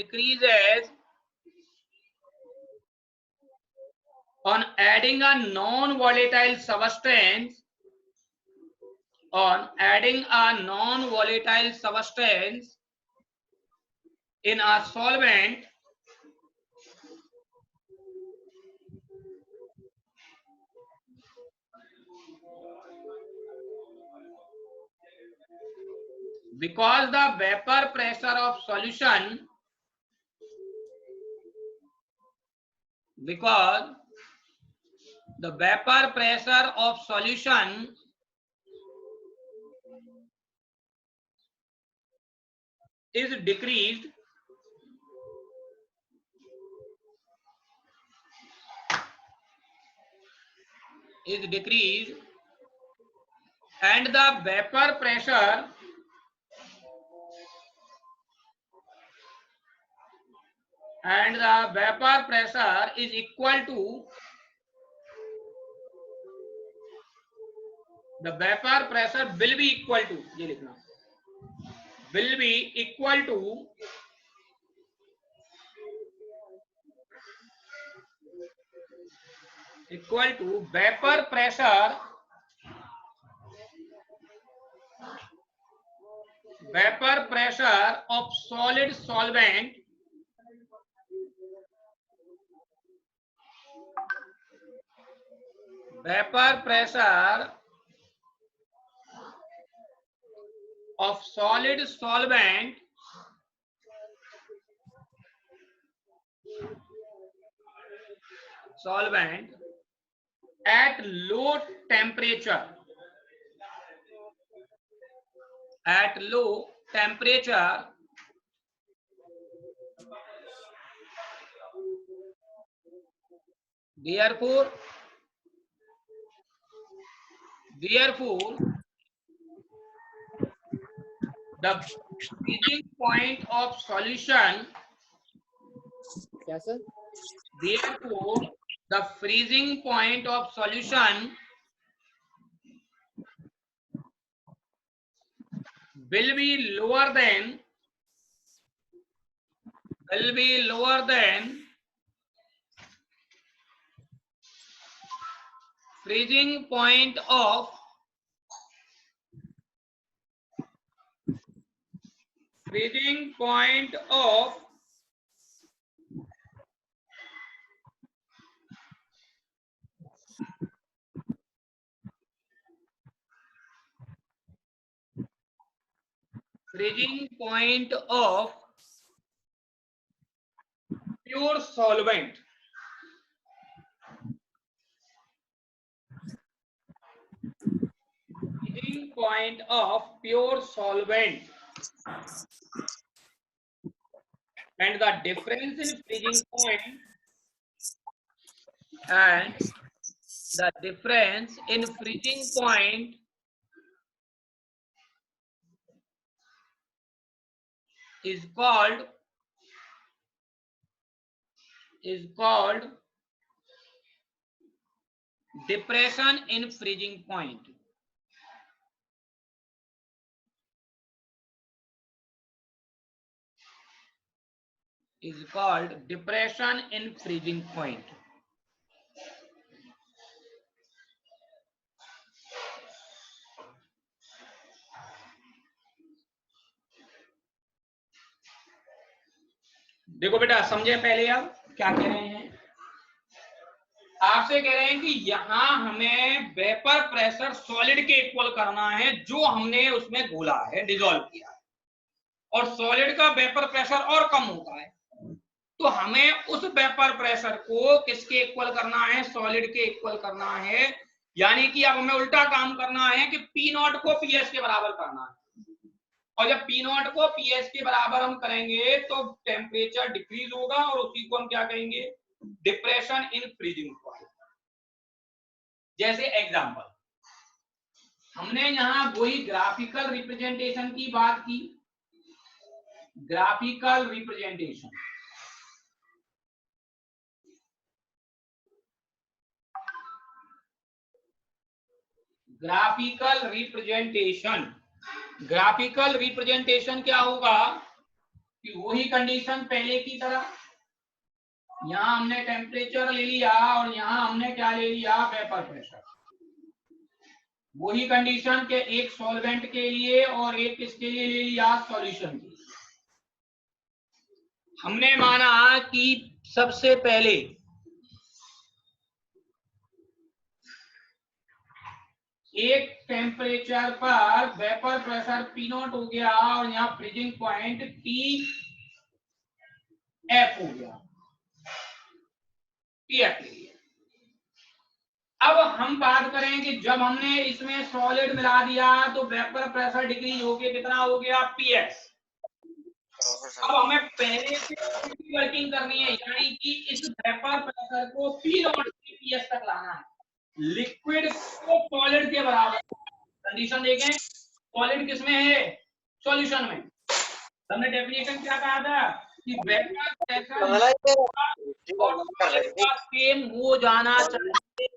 decreases on adding a non-volatile substance in a solvent because the vapor pressure of solution is decreased and the vapor pressure is equal to the vapor pressure will be equal to ये लिखना will be equal to vapor pressure of solid solvent at low temperature therefore the freezing point of solution therefore the freezing point of solution will be lower than freezing point of pure solvent. Freezing point of pure solvent and the difference in freezing point is called depression in freezing point. देखो बेटा समझे पहले आप क्या कह रहे हैं। आपसे कह रहे हैं कि यहां हमें वेपर प्रेशर सॉलिड के इक्वल करना है जो हमने उसमें घोला है, डिसॉल्व किया है, और सॉलिड का वेपर प्रेशर और कम होता है, तो हमें उस वेपर प्रेशर को किसके इक्वल करना है, सॉलिड के इक्वल करना है। यानी कि अब हमें उल्टा काम करना है कि पी नॉट को पीएस के बराबर करना है, और जब पी नॉट को पीएस के बराबर हम करेंगे तो टेम्परेचर डिक्रीज होगा और उसी को हम क्या कहेंगे, डिप्रेशन इन फ्रीजिंग पॉइंट। जैसे एग्जांपल हमने यहां वही ग्राफिकल रिप्रेजेंटेशन की बात की, ग्राफिकल रिप्रेजेंटेशन ग्राफिकल रिप्रेजेंटेशन क्या होगा कि वही कंडीशन पहले की तरह, यहाँ हमने टेम्परेचर ले लिया और यहाँ हमने क्या ले लिया, वेपर प्रेशर। वही कंडीशन के एक सॉल्वेंट के लिए और एक किसके लिए ले लिया, सॉल्यूशन के लिए। हमने माना कि सबसे पहले एक टेम्परेचर पर वेपर प्रेशर पी नॉट हो गया और यहाँ फ्रीजिंग पॉइंट टी एफ हो गया, टी एफ के लिए। अब हम बात करें कि जब हमने इसमें सॉलिड मिला दिया तो वेपर प्रेशर डिक्रीज हो गया, कितना हो गया, पीएस। अब हमें पहले से वर्किंग करनी है, यानी कि इस वेपर प्रेशर को पी नॉट से पीएस तक लाना है, लिक्विड को सॉलिड के बराबर। कंडीशन देखें, सॉलिड किसमें है, सॉल्यूशन में। हमने डेफिनेशन क्या कहा था कि वेपर प्रेशर सेम हो जाना चाहिए।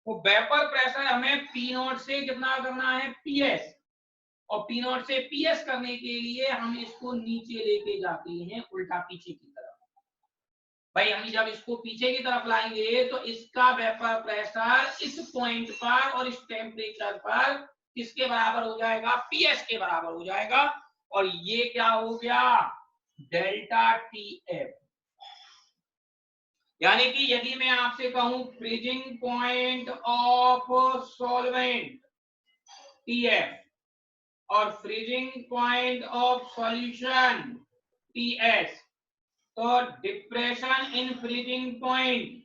तो वेपर प्रेशर हमें पी नॉट से कितना करना है, पीएस, और पी नॉट से पीएस करने के लिए हम इसको नीचे लेके जाते हैं, उल्टा पीछे की तरफ। भाई हम जब इसको पीछे की तरफ लाएंगे तो इसका वेपर प्रेशर इस पॉइंट पर और इस टेम्परेचर पर किसके बराबर हो जाएगा, पीएस के बराबर हो जाएगा। और ये क्या हो गया, डेल्टा टी एफ। यानी कि यदि मैं आपसे कहूं freezing point of solvent T F और freezing point of solution T S, तो depression in freezing point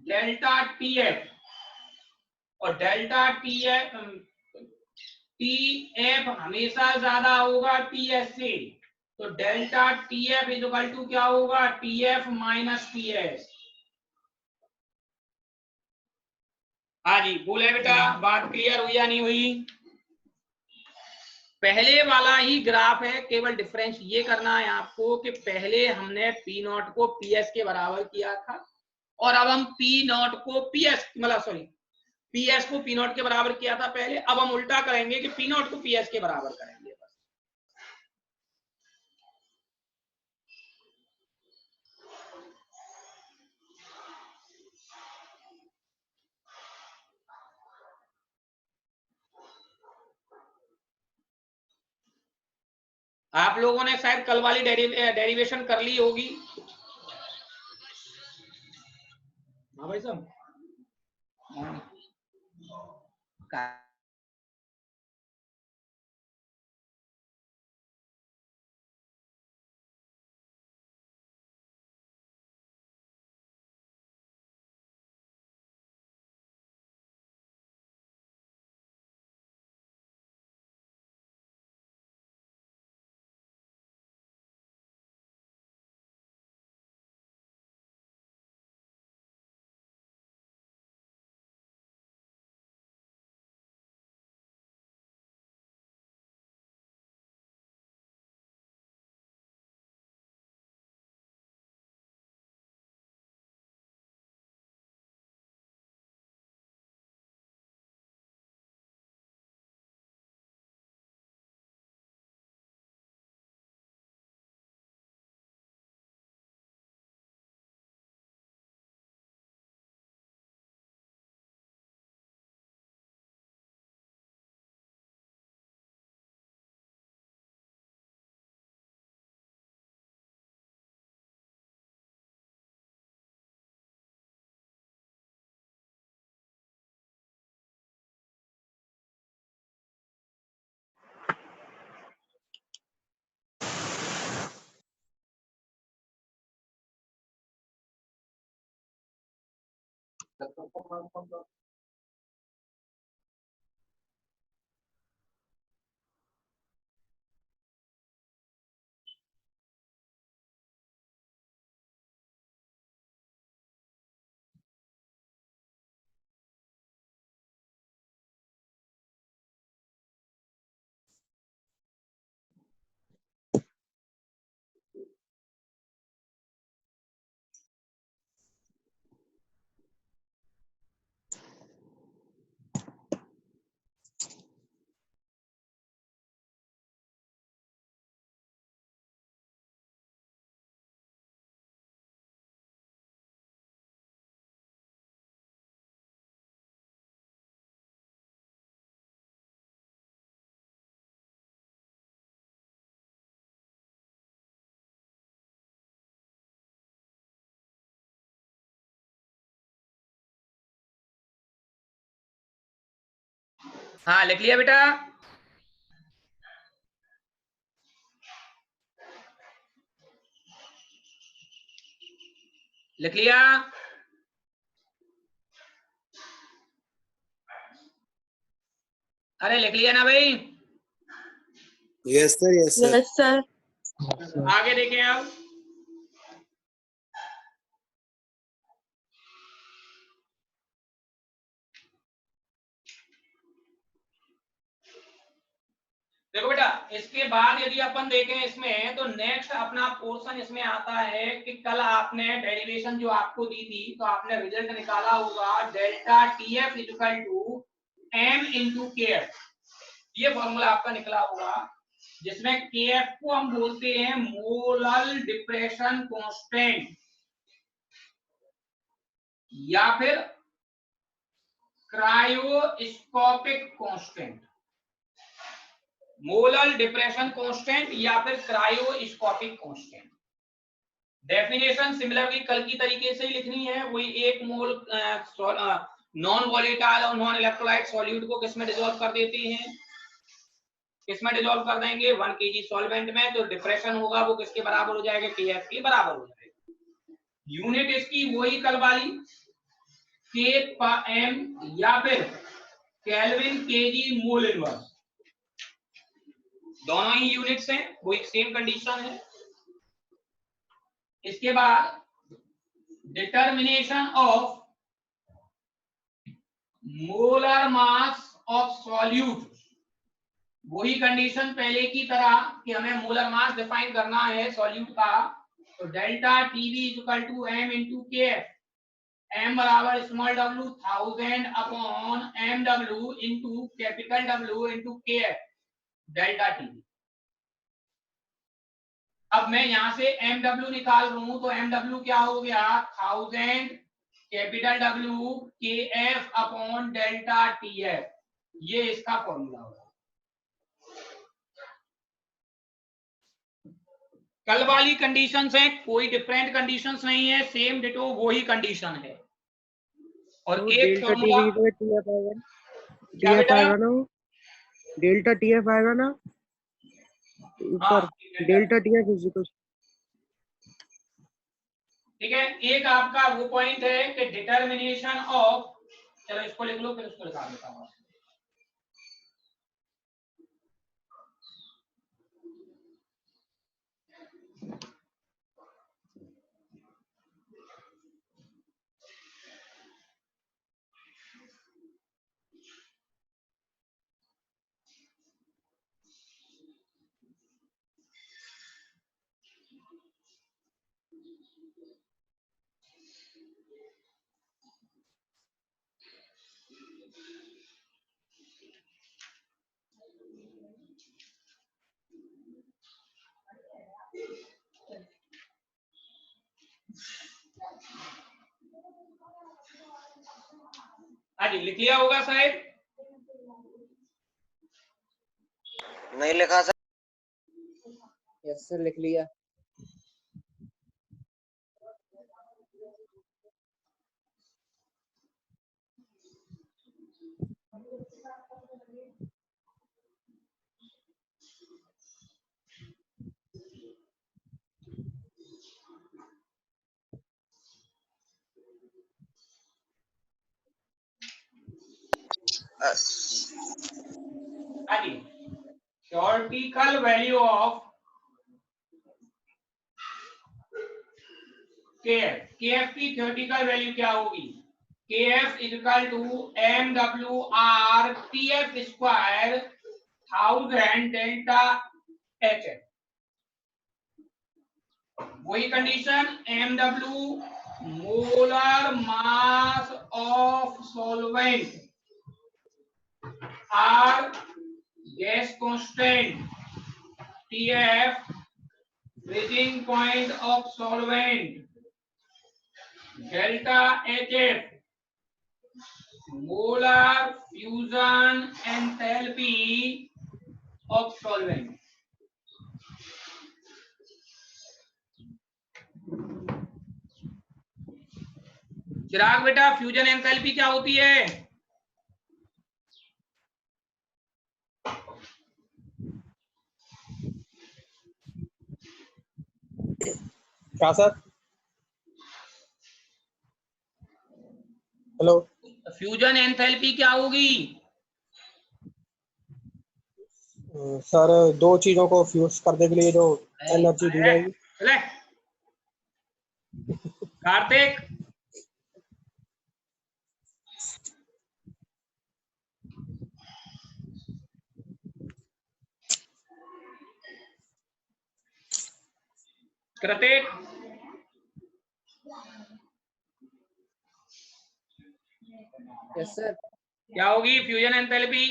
delta T F और डेल्टा टी एफ हमेशा ज्यादा होगा टी एस से। तो delta T F equal to क्या होगा, T F minus T S. हाँ जी बोले बेटा, बात क्लियर हुई या नहीं हुई। पहले वाला ही ग्राफ है, केवल डिफरेंस ये करना है आपको कि पहले हमने पी नॉट को पीएस के बराबर किया था और अब हम पी नॉट को पीएस मतलब सॉरी पीएस को पी नॉट के बराबर किया था पहले। अब हम उल्टा करेंगे कि पी नॉट को पीएस के बराबर करेंगे। आप लोगों ने शायद कल वाली डेरिवेशन कर ली होगी। हाँ भाई साहब, हाँ लिख लिया बेटा? लिख लिया? अरे लिख लिया ना भाई? Yes sir, yes sir. Yes sir. आगे देखें आप। देखो बेटा, इसके बाद यदि अपन देखें इसमें, तो नेक्स्ट अपना पोर्शन इसमें आता है कि कल आपने डेरिवेशन जो आपको दी थी, तो आपने रिजल्ट निकाला होगा delta TF equal to M into के एफ। ये फॉर्मूला आपका निकला होगा, जिसमें के एफ को हम बोलते हैं मोलर डिप्रेशन कांस्टेंट या फिर cryoscopic constant. Molar depression constant या फिर क्रायोस्कोपिक कांस्टेंट। डेफिनेशन सिमिलरली कल की तरीके से ही लिखनी है। वही 1 मोल नॉन वॉलेटाइल और नॉन इलेक्ट्रोलाइट सॉल्यूट को किसमें डिसॉल्व कर देते हैं, किसमें डिसॉल्व कर देंगे 1 kg सॉल्वेंट में, तो डिप्रेशन होगा वो किसके बराबर हो जाएगा, केएफ के बराबर हो जाएगा। यूनिट इसकी वही कल वाली के पर एम या फिर केल्विन केजी मोल इनवर्स, दोनों ही यूनिट्स हैं, वो एक सेम कंडीशन है। इसके बाद determination of molar mass of solute, वही कंडीशन पहले की तरह कि हमें मोलर मास डिफाइन करना है सॉल्यूट का। तो delta TV equal to M into के एफ, एम बराबर small W 1000 upon M W into capital W into के एफ डेल्टा टीवी। अब मैं यहां से एम डब्ल्यू निकाल रहा हूं, तो एम डब्ल्यू क्या हो गया 1000 कैपिटल डब्ल्यू के F upon delta T F, ये इसका फॉर्मूला होगा। कल वाली कंडीशंस हैं, कोई डिफरेंट कंडीशंस नहीं है, सेम डिटो वही कंडीशन है। और तो एक फॉर्मूला क्या बेटा, डेल्टा टीएफ आएगा ना ऊपर, डेल्टा टीएफ इक्वल, ठीक है। एक आपका वो पॉइंट है कि डिटर्मिनेशन ऑफ, चलो इसको लिख लो फिर उसको लिखा देता हूं। हाँ जी, लिख लिया होगा शायद? नहीं लिखा सर। यस सर लिख लिया। हाँ जी, theoretical value of KF, KF की थ्योरेटिकल वैल्यू क्या होगी, KF equal to M W R T F square 1000 delta H F. वही condition, M W molar mass of solvent, R gas constant, TF freezing point of solvent, delta HF molar fusion enthalpy of solvent। चिराग बेटा, fusion enthalpy क्या होती है? क्या sir? Hello fusion enthalpy क्या होगी? Sir, दो चीजों को फ्यूज करने के लिए जो एनर्जी दी जाएगी। चले कार्तिक, कृतिक, यस सर। क्या होगी फ्यूजन एंथैल्पी?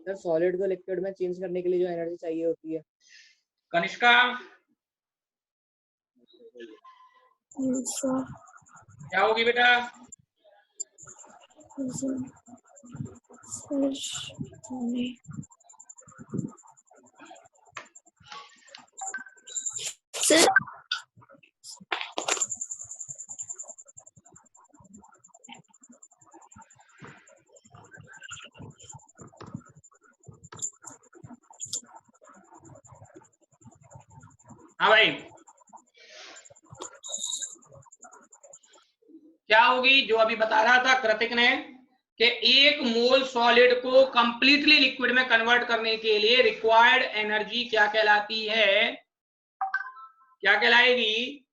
सर सॉलिड को लिक्विड में चेंज करने के लिए जो एनर्जी चाहिए होती है। कनिष्का, क्या होगी बेटा? सर हाँ भाई, क्या होगी जो अभी बता रहा था कृतिक ने कि 1 मोल सॉलिड को कंप्लीटली लिक्विड में कन्वर्ट करने के लिए रिक्वायर्ड एनर्जी क्या कहलाती है? क्या कहलाएगी?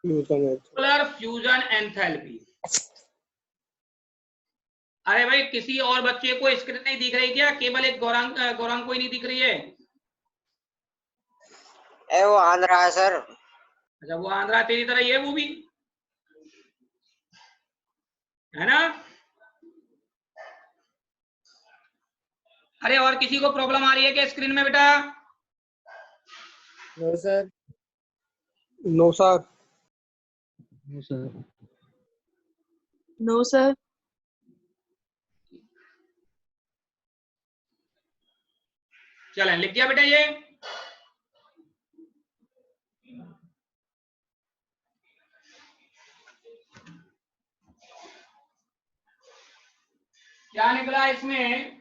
Molar fusion enthalpy. अरे भाई, किसी और बच्चे को स्क्रीन नहीं दिख रही क्या? केवल एक गौरांग को ही नहीं दिख रही है? वो आंध्रा है सर। अच्छा, वो आंध्रा तेरी तरह ही है, वो भी है ना? अरे और किसी को प्रॉब्लम आ रही है क्या स्क्रीन में बेटा? No sir. No sir. No sir. No sir. चलें, लिख दिया बेटा ये? क्या निकला इसमें?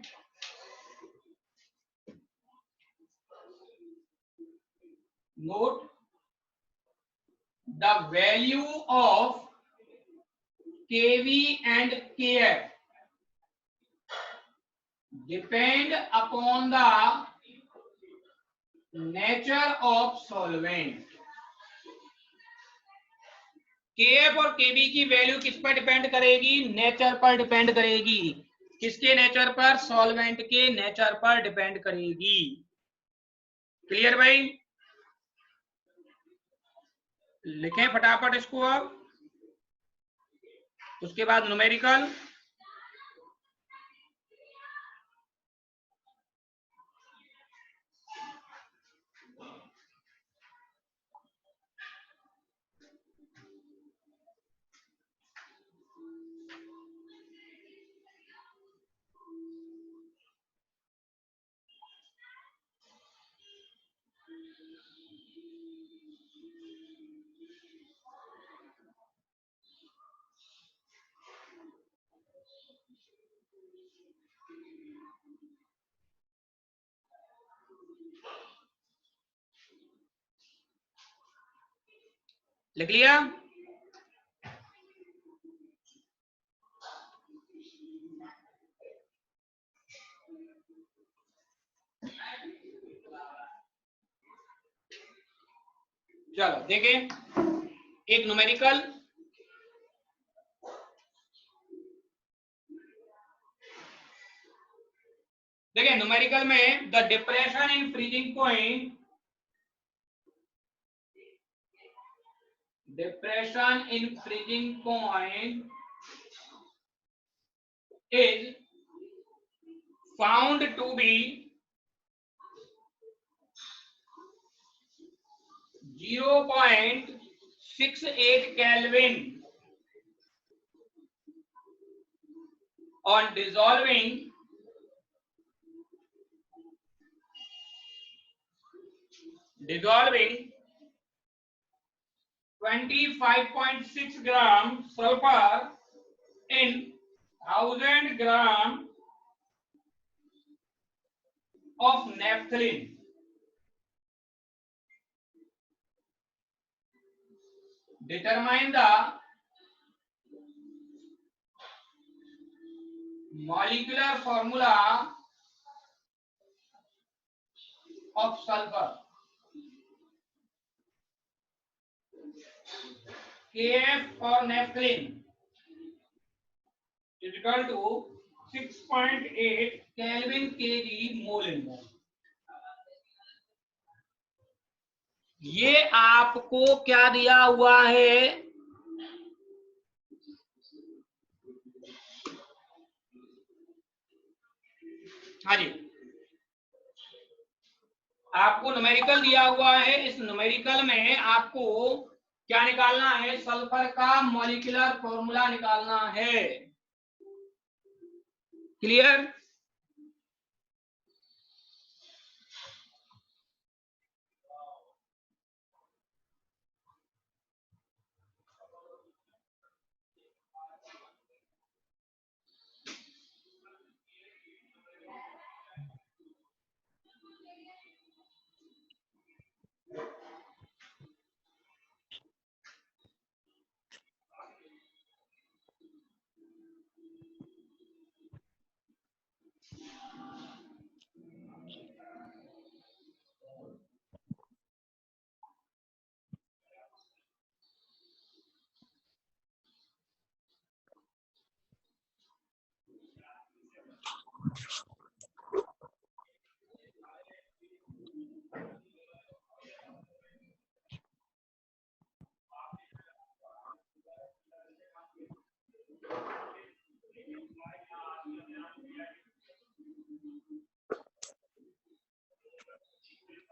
Note the value of kV and kf depend upon the nature of solvent. kf और kV की वैल्यू किस पर डिपेंड करेगी? नेचर पर डिपेंड करेगी। किसके नेचर पर? सॉल्वेंट के नेचर पर डिपेंड करेगी। क्लियर भाई? लिखें फटाफट इसको अब, उसके बाद न्यूमेरिकल। लिख लिया? चलो देखें एक न्यूमेरिकल। देखिए न्यूमेरिकल में the depression in freezing point, depression in freezing point is found to be 0.68 Kelvin on dissolving 25.6 gram sulfur in 1000 gram of naphthalene. Determine the molecular formula of sulfur Kf for naphthalene is equal to 6.8 Kelvin kg mole in mole। ये आपको क्या दिया हुआ है? हाँ जी, आपको numerical दिया हुआ है। इस न्यूमेरिकल में आपको क्या निकालना है? सल्फर का मॉलिक्यूलर फॉर्मूला निकालना है। क्लियर?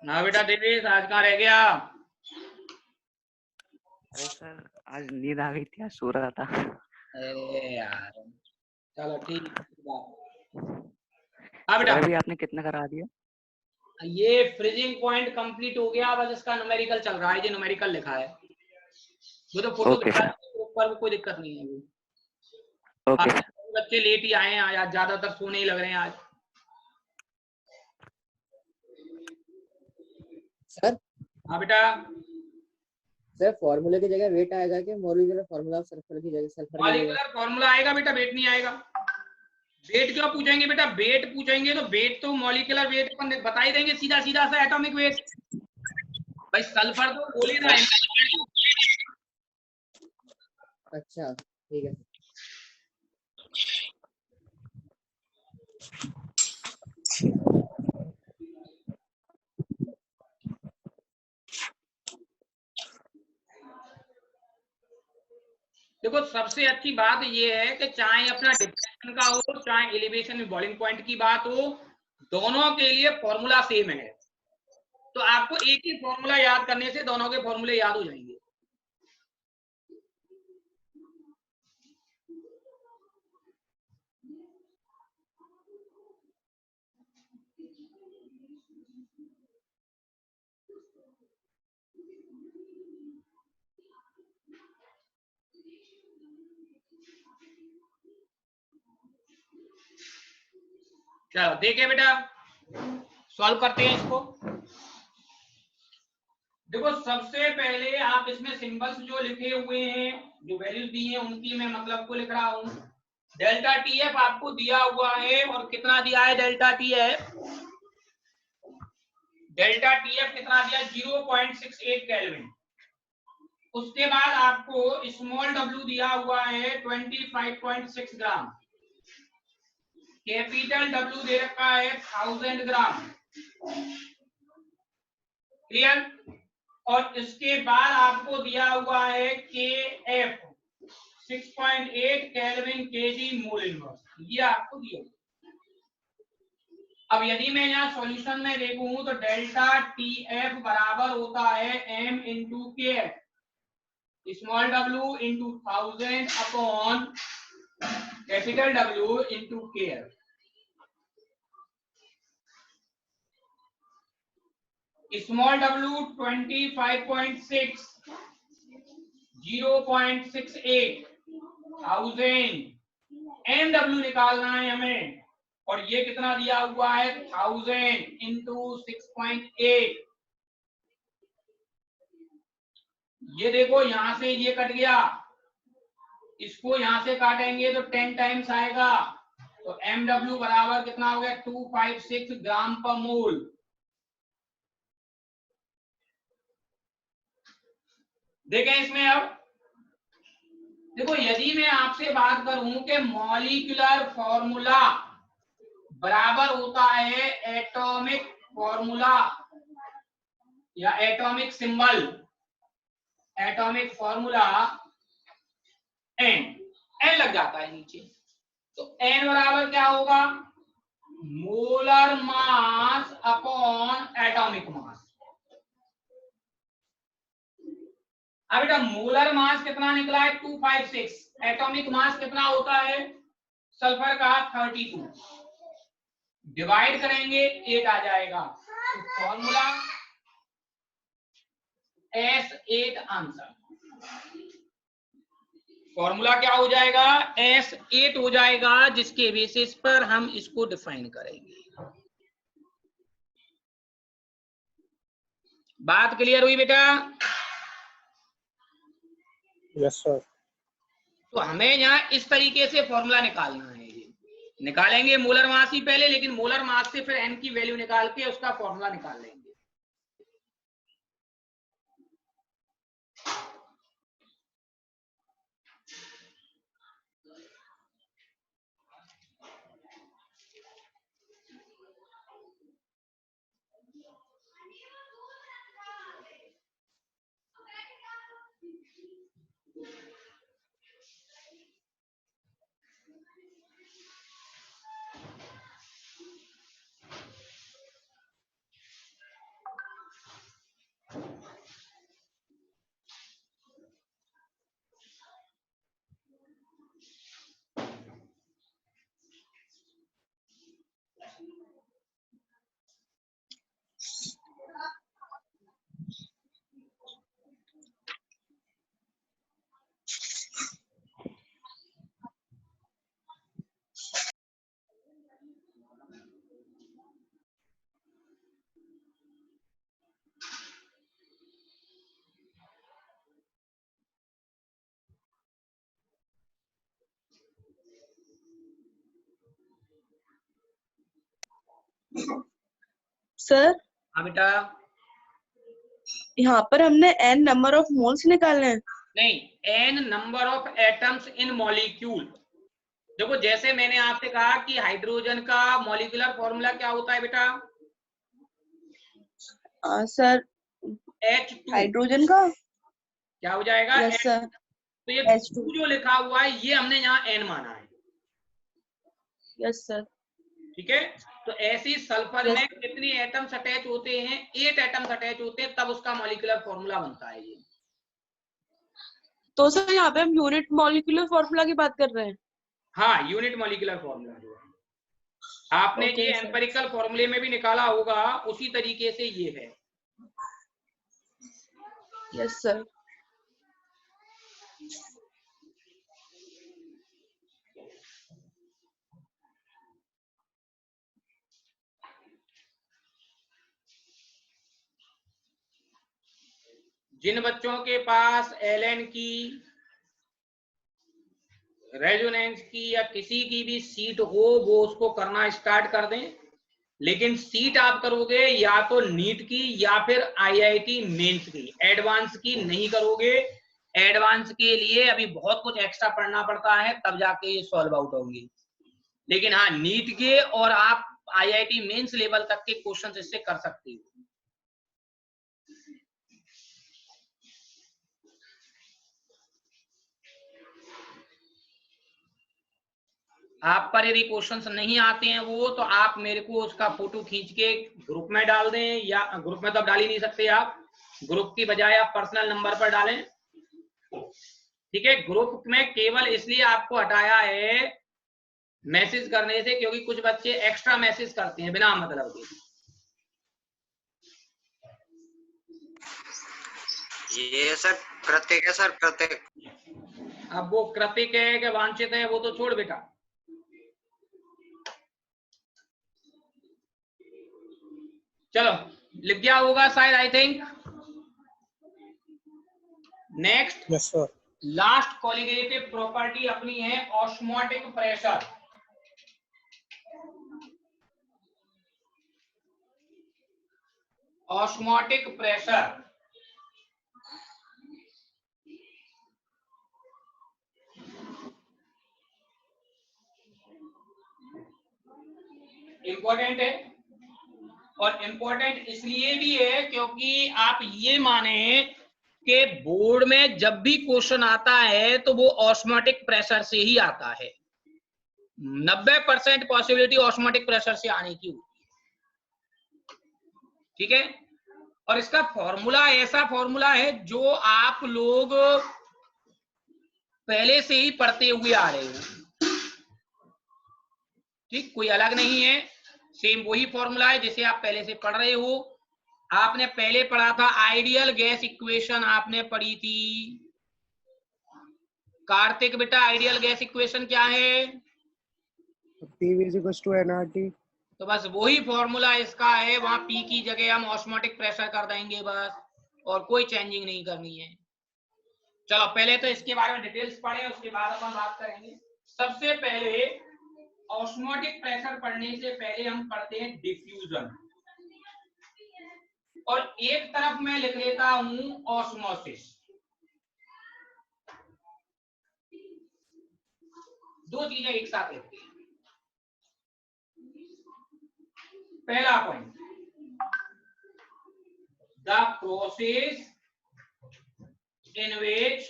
ना बेटा देवेश, आज कहाँ रह गया? अरे सर आज नींद आ गई थी, आज सो रहा था। अरे यार, चलो ठीक है। हाँ बेटा, अभी आपने कितना करा दिया? ये फ्रीजिंग पॉइंट कंप्लीट हो गया, बस इसका न्यूमेरिकल चल रहा है। ये न्यूमेरिकल लिखा है, वो तो फोटो ओके सर, ऊपर कोई दिक्कत नहीं है। Okay sir. बच्चे लेट ही आए हैं आज, ज्यादातर सोने ही लग रहे हैं आज। सर हाँ बेटा, सर फॉर्मूले की जगह वेट आएगा कि मॉलिक्यूलर फॉर्मूला ऑफ सल्फर की जगह सल्फर की जगह? मॉलिक्यूलर फॉर्मूला आएगा बेटा, वेट नहीं आएगा। वेट क्यों पूछेंगे बेटा? वेट पूछेंगे तो वेट तो मॉलिक्यूलर वेट पर बता ही देंगे, सीधा सीधा सा एटॉमिक वेट। भाई सल्फर तो बोले ना। अच्छा ठीक है। देखो सबसे अच्छी बात ये है कि चाहे अपना डिप्रेशन का हो, चाहे एलिवेशन में बॉइलिंग पॉइंट की बात हो, दोनों के लिए फॉर्मूला सेम है। तो आपको एक ही फॉर्मूला याद करने से दोनों के फॉर्मूले याद हो जाएंगे। चलो देखे बेटा, सॉल्व करते हैं इसको। देखो सबसे पहले आप इसमें सिंबल्स जो लिखे हुए हैं, जो वैल्यूज दी हैं, उनकी मैं मतलब को लिख रहा हूं। डेल्टा टीएफ आपको दिया हुआ है, और कितना दिया है डेल्टा टीएफ? डेल्टा टीएफ कितना दिया? 0.68 केल्विन। उसके बाद आपको स्मॉल डब्ल्यू दिया हुआ है 25.6 ग्राम। कैपिटल डब्ल्यू दे रखा है 1000 ग्राम। क्लियर? और इसके बाद आपको दिया हुआ है के F 6.8 kelvin KG mole inverse, ये आपको दिया। अब यदि मैं यहाँ सॉल्यूशन में देखूं तो डेल्टा टी एफ बराबर होता है एम इंटू के F, small W into 1000 upon capital W into के F. Small W 25.6, 0.68, 1000, M W निकालना है हमें, और ये कितना दिया हुआ है? 1000 इंटू 6.8, ये देखो यहां से ये कट गया, इसको यहां से काटेंगे तो 10 टाइम्स आएगा, तो MW बराबर कितना हो गया 256 ग्राम पर मोल। देखें इसमें अब देखो, यदि मैं आपसे बात करूं कि मॉलिक्यूलर फॉर्मूला बराबर होता है एटॉमिक फॉर्मूला या atomic symbol, atomic formula n, n लग जाता है नीचे, तो एन बराबर क्या होगा molar mass upon atomic mass. अब बेटा मोलर मास कितना निकला है 256, एटॉमिक मास कितना होता है सल्फर का 32, डिवाइड करेंगे 8 आ जाएगा, तो फॉर्मूला S8 आंसर, फॉर्मूला क्या हो जाएगा S8 हो जाएगा, जिसके बेसिस पर हम इसको डिफाइन करेंगे। बात क्लियर हुई बेटा? Yes sir. तो हमें यहाँ इस तरीके से फॉर्मूला निकालना है, ये निकालेंगे मोलर मास ही पहले, लेकिन मोलर मास से फिर n की वैल्यू निकाल के उसका फॉर्मूला निकाल लेंगे। सर हाँ बेटा, यहाँ पर हमने n नंबर ऑफ मोल्स निकालने हैं। नहीं, n number of atoms in molecule. देखो जैसे मैंने आपसे कहा कि हाइड्रोजन का मॉलिक्यूलर फॉर्मूला क्या होता है बेटा सर H2, हाइड्रोजन का क्या हो जाएगा यस सर तो ये H2 2 जो लिखा हुआ है ये हमने यहाँ n माना है, यस सर ठीक है। तो ऐसी सल्फर Yes. में कितनी एटम्स अटैच होते हैं 8 एटम्स अटैच होते हैं, तब उसका मॉलिक्यूलर फॉर्मूला बनता है ये। तो सर यहाँ पे हम यूनिट मॉलिक्यूलर फॉर्मूला की बात कर रहे हैं। हाँ, यूनिट मॉलिक्यूलर फॉर्मूला जो है आपने Okay, ये sir. एम्पेरिकल फॉर्मूले में भी निकाला होगा, उसी तरीके से ये है। यस सर जिन बच्चों के पास एलएन की, रेजोनेंस की या किसी की भी सीट हो वो उसको करना स्टार्ट कर दें, लेकिन सीट आप करोगे या तो नीट की या फिर आईआईटी मेंस की, एडवांस की नहीं करोगे। एडवांस के लिए अभी बहुत कुछ एक्स्ट्रा पढ़ना पड़ता है, तब जाके ये सॉल्व आउट होंगे। लेकिन हाँ, नीट के और आप आईआईटी मेंस लेवल तक के क्वेश्चन इससे कर सकते हो। आप पर यदि क्वेश्चंस नहीं आते हैं वो, तो आप मेरे को उसका फोटो खींच के ग्रुप में डाल दें, या ग्रुप में तो डाल ही नहीं सकते आप, ग्रुप की बजाय आप पर्सनल नंबर पर डालें, ठीक है। ग्रुप में केवल इसलिए आपको हटाया है मैसेज करने से, क्योंकि कुछ बच्चे एक्स्ट्रा मैसेज करते हैं बिना मतलब के। ये सर प्रत्येक है सर, प्रत्येक। अब वो कृतिक है कि वांछित है वो तो छोड़ बेटा, चलो लिख गया होगा शायद, I think. Next yes sir. Last colligative property अपनी है osmotic pressure. Osmotic pressure important है, और इंपॉर्टेंट इसलिए भी है क्योंकि आप ये माने कि बोर्ड में जब भी क्वेश्चन आता है तो वो ऑस्मोटिक प्रेशर से ही आता है। 90% पॉसिबिलिटी ऑस्मोटिक प्रेशर से आने की होती है, ठीक है। और इसका फॉर्मूला ऐसा फॉर्मूला है जो आप लोग पहले से ही पढ़ते हुए आ रहे हो, ठीक, कोई अलग नहीं है, सेम वही फॉर्मूला है जिसे आप पहले से पढ़ रहे हो। आपने पहले पढ़ा था आइडियल गैस इक्वेशन, आपने पढ़ी थी। कार्तिक बेटा आइडियल गैस इक्वेशन क्या है? PV = nRT। तो बस वही फॉर्मूला इसका है, वहां पी की जगह हम ऑस्मोटिक प्रेशर कर देंगे बस, और कोई चेंजिंग नहीं करनी है। चलो पहले तो इसके बारे में डिटेल्स पढ़े, उसके बाद अपन बात करेंगे। सबसे पहले ऑस्मोटिक प्रेशर पढ़ने से पहले हम पढ़ते हैं डिफ्यूजन, और एक तरफ मैं लिख लेता हूं ऑस्मोसिस। दो चीजें एक साथ लिखते हैं। पहला point, the process in which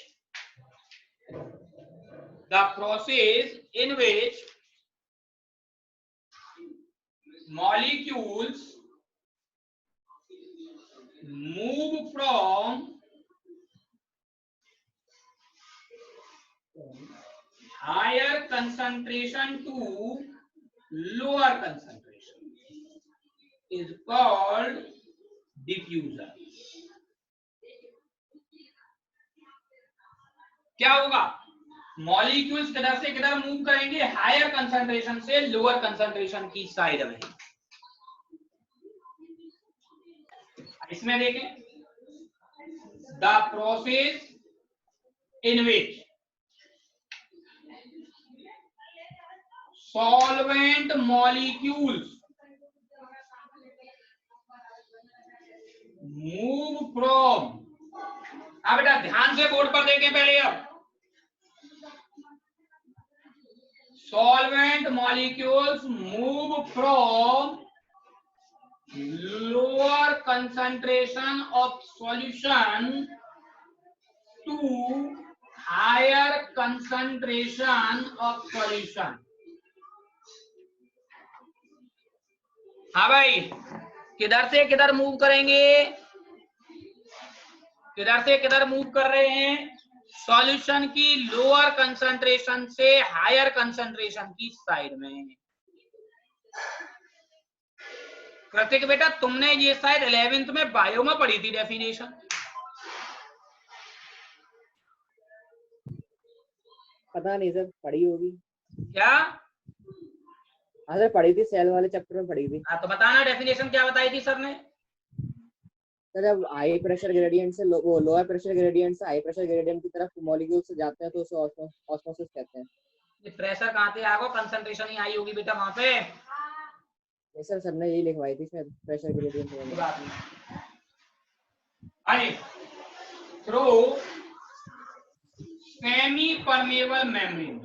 molecules move from higher concentration to lower concentration is called diffusion। क्या होगा? मॉलिक्यूल्स किधर से किधर मूव करेंगे? हायर कंसंट्रेशन से लोअर कंसंट्रेशन की साइड में। इसमें देखें, the process in which solvent molecules move from, अब बेटा ध्यान से बोर्ड पर देखें पहले। अब solvent molecules move from lower concentration of solution to higher concentration of solution। हाँ भाई, किधर से किधर मूव करेंगे? किधर से किधर मूव कर रहे हैं? सॉल्यूशन की लोअर कंसंट्रेशन से हायर कंसंट्रेशन की साइड में। कृतिक बेटा तुमने ये शायद 11th में बायो में पढ़ी थी डेफिनेशन। पता नहीं सर, पढ़ी होगी क्या? हाँ सर, पढ़ी थी, सेल वाले चैप्टर में पढ़ी थी। हाँ तो बताना डेफिनेशन क्या बताई थी सर ने? सर जब हाई प्रेशर ग्रेडियंट से वो लोअर प्रेशर ग्रेडियंट से हाई प्रेशर ग्रेडियंट की तरफ मॉलिक्यूल से जाते हैं तो उसे ऑस्मोसिस कहते हैं। ये प्रेशर कहाँ से आएगा? कंसंट्रेशन ही आई होगी बेटा वहां पे। नहीं सर, सर ने यही लिखवाई थी शायद, प्रेशर ग्रेडियंट वाली बात नहीं। आइए, through semi permeable membrane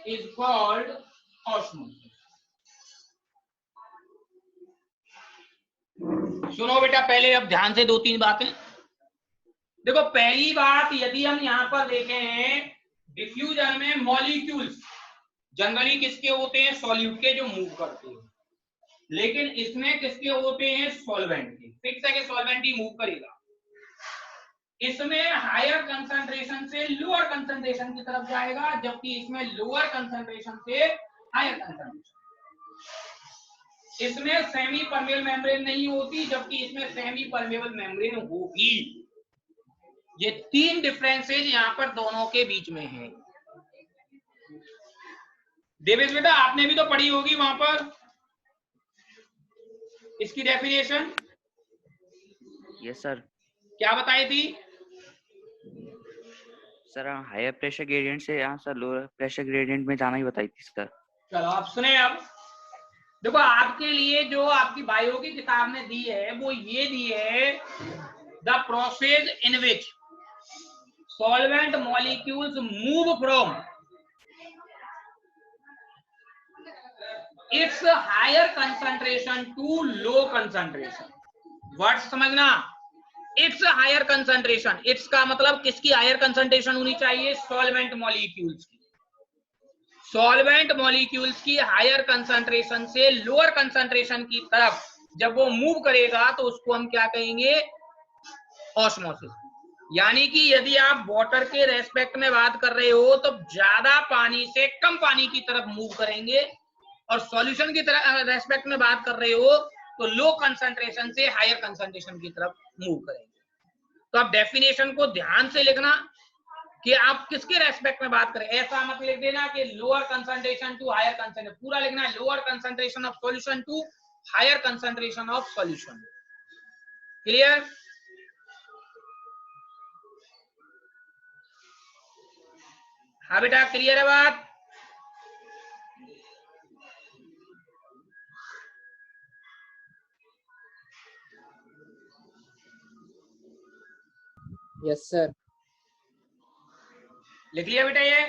is called osmosis। सुनो बेटा पहले, अब ध्यान से दो तीन बातें देखो। पहली बात, यदि हम यहां पर देखें डिफ्यूजन में मॉलिक्यूल्स जनरली किसके होते हैं? सॉल्यूट के, जो मूव करते हैं। लेकिन इसमें किसके होते हैं? सॉल्वेंट के। फिक्स है कि सॉल्वेंट ही मूव करेगा। इसमें हायर कंसंट्रेशन से लोअर कंसंट्रेशन की तरफ जाएगा, जबकि इसमें लोअर कंसंट्रेशन से हायर कंसंट्रेशन। इसमें सेमी परमेबल मेम्ब्रेन नहीं होती, जबकि इसमें सेमी परमेबल मेम्ब्रेन होगी। ये तीन डिफरेंसेस यहां पर दोनों के बीच में है। देवेश बेटा आपने भी तो पढ़ी होगी वहां पर। इसकी डेफिनेशन यस सर। क्या बताई थी? सर हायर प्रेशर ग्रेडियंट से यहाँ सर लोअर प्रेशर ग्रेडियंट में जाना ही बताई थी सर। चलो आप सुने। अब देखो आपके लिए जो आपकी बायो की किताब ने दी है वो ये दी है, the process in which solvent molecules move from its higher concentration to low concentration. Word समझना, इट्स हायर कंसंट्रेशन, इट्स का मतलब किसकी हायर कंसंट्रेशन होनी चाहिए? सॉल्वेंट मॉलिक्यूल्स की। सॉल्वेंट मॉलिक्यूल्स की हायर कंसंट्रेशन से लोअर कंसंट्रेशन की तरफ जब वो मूव करेगा तो उसको हम क्या कहेंगे? ऑस्मोसिस। यानी कि यदि आप वाटर के रेस्पेक्ट में बात कर रहे हो तो ज्यादा पानी से कम पानी की तरफ मूव करेंगे, और सॉल्यूशन की तरफ रेस्पेक्ट में बात कर रहे हो तो लो कंसंट्रेशन से हायर कंसंट्रेशन की तरफ मूव करेंगे। तो आप डेफिनेशन को ध्यान से लिखना कि आप किसके रेस्पेक्ट में बात करें। ऐसा मत लिख देना कि lower concentration to higher concentration, पूरा लिखना है lower concentration of solution to higher concentration of solution. Clear? हाँ बेटा क्लियर है बात? Yes sir. लिख लिया बेटा ये?